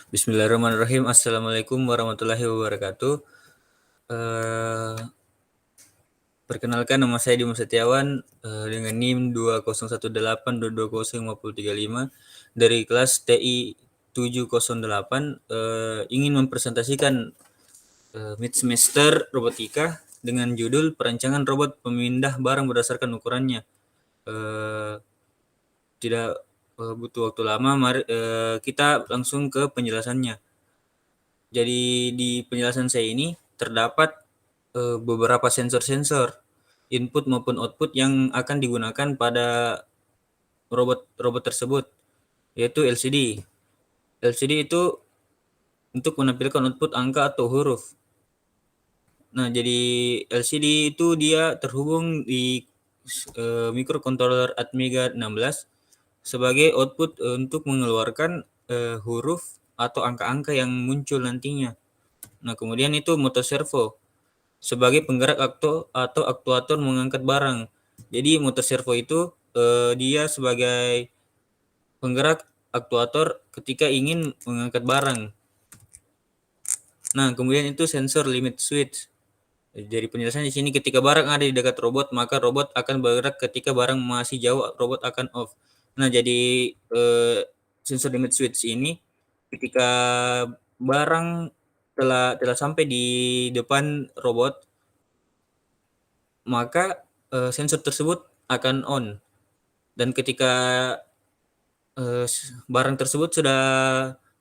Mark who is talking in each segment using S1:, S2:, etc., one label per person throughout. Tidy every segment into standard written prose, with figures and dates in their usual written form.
S1: Bismillahirrahmanirrahim. Assalamualaikum warahmatullahi wabarakatuh. Eh, Perkenalkan, nama saya Dimas Setiawan dengan NIM 201822205035 dari kelas TI 708, ingin mempresentasikan mid semester robotika dengan judul perancangan robot pemindah barang berdasarkan ukurannya. Eh, Tidak butuh waktu lama, mari kita langsung ke penjelasannya. Jadi di penjelasan saya ini terdapat beberapa sensor-sensor input maupun output yang akan digunakan pada robot tersebut, yaitu LCD. LCD itu untuk menampilkan output angka atau huruf. Nah, jadi LCD itu dia terhubung di microcontroller Atmega 16 sebagai output untuk mengeluarkan huruf atau angka-angka yang muncul nantinya. Nah, kemudian itu motor servo sebagai penggerak atau aktuator mengangkat barang. Jadi motor servo itu dia sebagai penggerak aktuator ketika ingin mengangkat barang. Nah, kemudian itu sensor limit switch. Jadi penjelasan di sini, ketika barang ada di dekat robot, maka robot akan bergerak. Ketika barang masih jauh, robot akan off. Nah, jadi sensor limit switch ini ketika barang telah sampai di depan robot, maka sensor tersebut akan on. Dan ketika barang tersebut sudah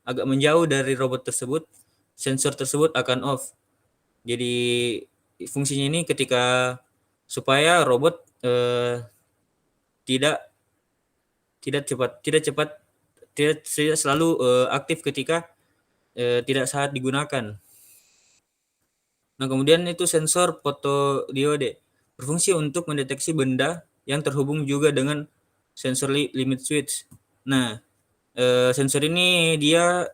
S1: agak menjauh dari robot tersebut, sensor tersebut akan off. Jadi fungsinya ini ketika supaya robot tidak selalu aktif ketika tidak saat digunakan. Nah, kemudian itu sensor fotodiode berfungsi untuk mendeteksi benda yang terhubung juga dengan sensor limit switch. Nah, sensor ini dia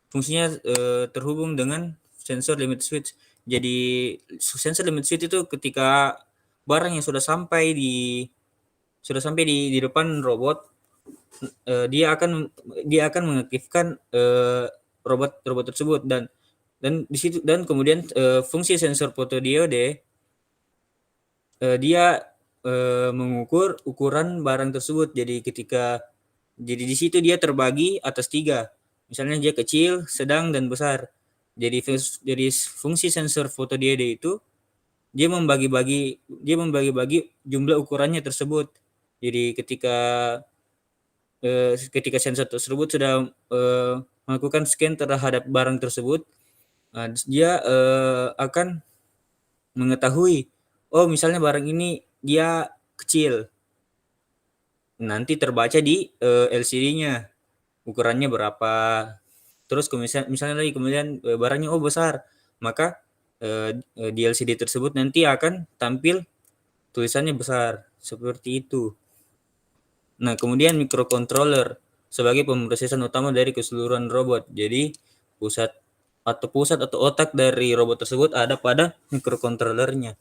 S1: fungsinya terhubung dengan sensor limit switch. Jadi sensor limit switch itu ketika barang yang sudah sampai di depan robot, dia akan mengaktifkan robot tersebut. Dan di situ, dan kemudian fungsi sensor fotodiode dia mengukur ukuran barang tersebut. Jadi di situ dia terbagi atas 3. Misalnya dia kecil, sedang, dan besar. Jadi fungsi sensor fotodiode itu dia membagi-bagi jumlah ukurannya tersebut. Jadi ketika sensor tersebut sudah melakukan scan terhadap barang tersebut, dia akan mengetahui, oh misalnya barang ini dia kecil, nanti terbaca di LCD-nya ukurannya berapa. Terus misalnya lagi kemudian barangnya besar, maka di LCD tersebut nanti akan tampil tulisannya besar, seperti itu. Nah, kemudian microcontroller sebagai pemrosesan utama dari keseluruhan robot. Jadi pusat atau otak dari robot tersebut ada pada microcontrollernya.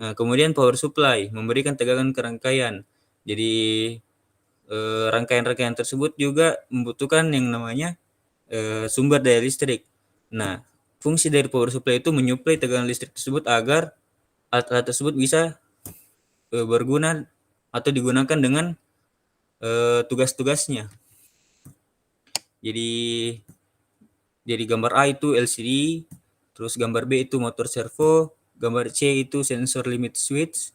S1: Nah, kemudian power supply memberikan tegangan ke rangkaian. Jadi rangkaian-rangkaian tersebut juga membutuhkan yang namanya sumber daya listrik. Nah, fungsi dari power supply itu menyuplai tegangan listrik tersebut agar alat-alat tersebut bisa berguna atau digunakan dengan tugas-tugasnya. Jadi gambar A itu LCD, terus gambar B itu motor servo, gambar C itu sensor limit switch,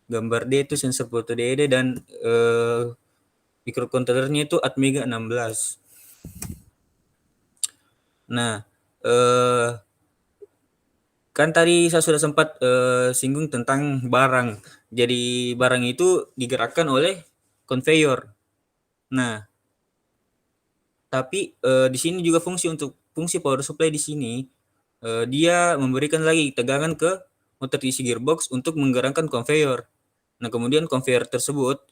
S1: gambar D itu sensor fotodiode, dan microcontrollernya itu Atmega 16. Nah, kan tadi saya sudah sempat singgung tentang barang. Jadi barang itu digerakkan oleh conveyor. Nah, tapi di sini juga fungsi power supply di sini dia memberikan lagi tegangan ke motor DC gearbox untuk menggerakkan conveyor. Nah, kemudian conveyor tersebut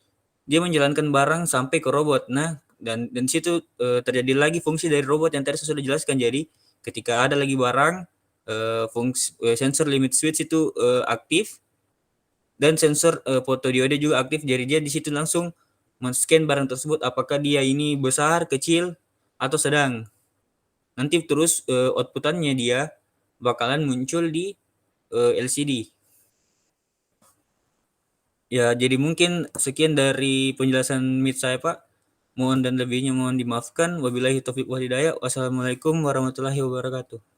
S1: dia menjalankan barang sampai ke robot. Nah, dan situ terjadi lagi fungsi dari robot yang tadi saya sudah jelaskan. Jadi ketika ada lagi barang, fungsi sensor limit switch itu aktif, dan sensor fotodiode juga aktif. Jadi dia di situ langsung men-scan barang tersebut apakah dia ini besar, kecil, atau sedang. Nanti terus outputannya dia bakalan muncul di LCD. Ya, jadi mungkin sekian dari penjelasan Meet saya, Pak. Mohon dan lebihnya mohon dimaafkan. Wabillahi taufiq wal hidayah. Wassalamualaikum warahmatullahi wabarakatuh.